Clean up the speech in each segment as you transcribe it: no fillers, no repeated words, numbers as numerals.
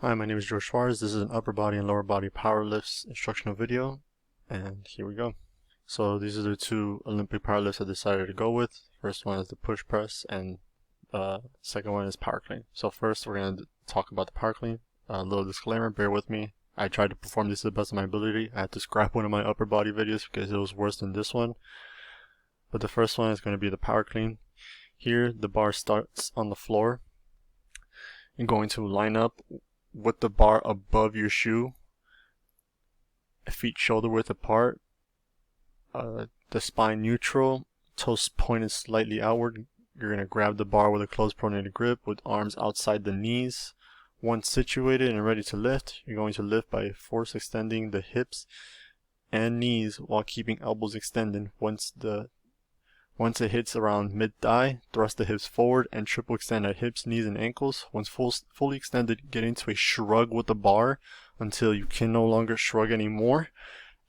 Hi, my name is George Suarez. This is an upper body and lower body power lifts instructional video, and here we go. So these are the two Olympic power lifts I decided to go with. First one is the push press, and second one is power clean. So first we're going to talk about the power clean. A little disclaimer, bear with me. I tried to perform this to the best of my ability. I had to scrap one of my upper body videos because it was worse than this one. But the first one is going to be the power clean. Here the bar starts on the floor. You're going to line up with the bar above your shoe, feet shoulder width apart, the spine neutral, toes pointed slightly outward. You're going to grab the bar with a closed pronated grip with arms outside the knees. Once situated and ready to lift, you're going to lift by force extending the hips and knees while keeping elbows extended. Once it hits around mid-thigh, thrust the hips forward and triple extend at hips, knees, and ankles. Once fully extended, get into a shrug with the bar until you can no longer shrug anymore.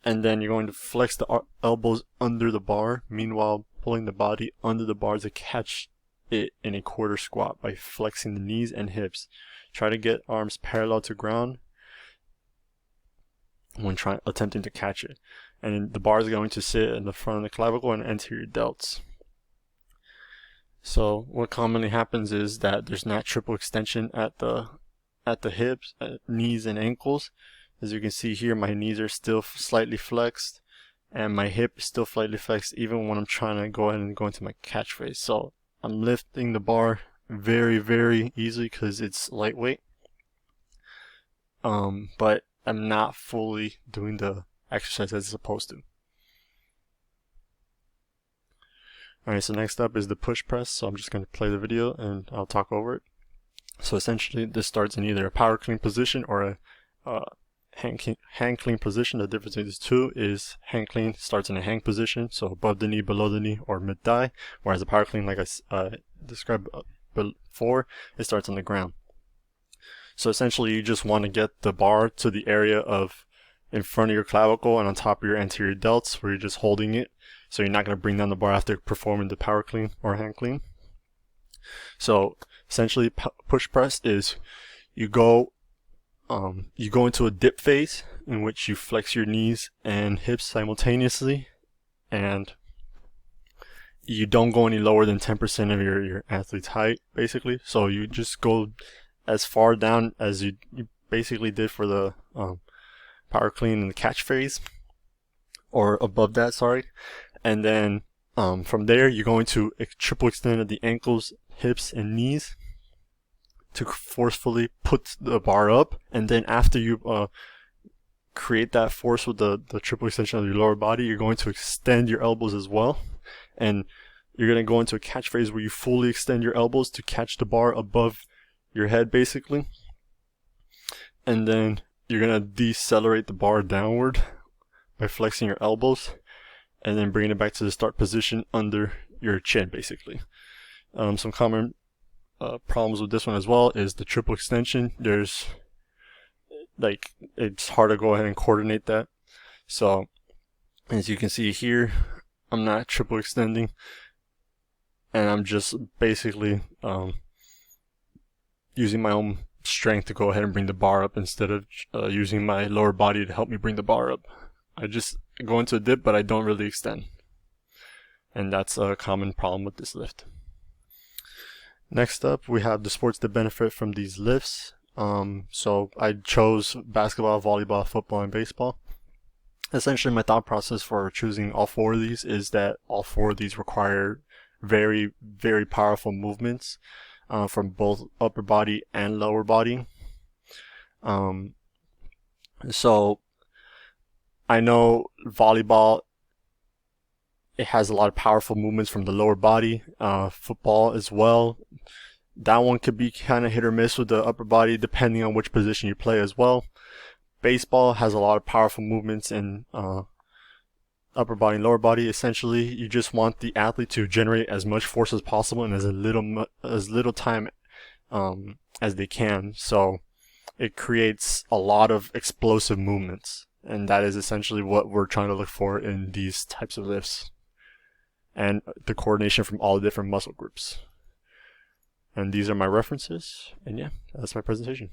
And then you're going to flex the elbows under the bar, meanwhile pulling the body under the bar to catch it in a quarter squat by flexing the knees and hips. Try to get arms parallel to ground when attempting to catch it. And the bar is going to sit in the front of the clavicle and anterior delts. So what commonly happens is that there's not triple extension at the hips, knees, and ankles. As you can see here, my knees are still slightly flexed, and my hip is still slightly flexed even when I'm trying to go ahead and go into my catch phase. So I'm lifting the bar very, very easily because it's lightweight. But I'm not fully doing the exercise as it's supposed to. Alright, so next up is the push press. So I'm just going to play the video and I'll talk over it. So essentially this starts in either a power clean position or a hang clean position. The difference between these two is hang clean starts in a hang position, so above the knee, below the knee, or mid-thigh, whereas a power clean, like I described before, it starts on the ground. So essentially you just want to get the bar to the area of in front of your clavicle and on top of your anterior delts where you're just holding it. So you're not going to bring down the bar after performing the power clean or hang clean. So essentially push press is you go into a dip phase in which you flex your knees and hips simultaneously, and you don't go any lower than 10% of your athlete's height, basically. So you just go as far down as you basically did for the power clean in the catch phase, or above that, sorry. And then from there you're going to triple extend at the ankles, hips, and knees to forcefully put the bar up. And then after you create that force with the triple extension of your lower body, you're going to extend your elbows as well, and you're going to go into a catch phase where you fully extend your elbows to catch the bar above your head, basically. And then you're going to decelerate the bar downward by flexing your elbows and then bringing it back to the start position under your chin, basically. Some common problems with this one as well is the triple extension. It's hard to go ahead and coordinate that. So as you can see here, I'm not triple extending, and I'm just basically using my own strength to go ahead and bring the bar up instead of using my lower body to help me bring the bar up. I just go into a dip, but I don't really extend, and that's a common problem with this lift. Next up, we have the sports that benefit from these lifts. So I chose basketball, volleyball, football, and baseball. Essentially, my thought process for choosing all four of these is that all four of these require very, very powerful movements from both upper body and lower body. So I know volleyball, it has a lot of powerful movements from the lower body. Football as well. That one could be kind of hit or miss with the upper body depending on which position you play as well. Baseball has a lot of powerful movements in upper body and lower body. Essentially, you just want the athlete to generate as much force as possible in as little time as they can. So it creates a lot of explosive movements, and that is essentially what we're trying to look for in these types of lifts, and the coordination from all the different muscle groups. And these are my references, and yeah, that's my presentation.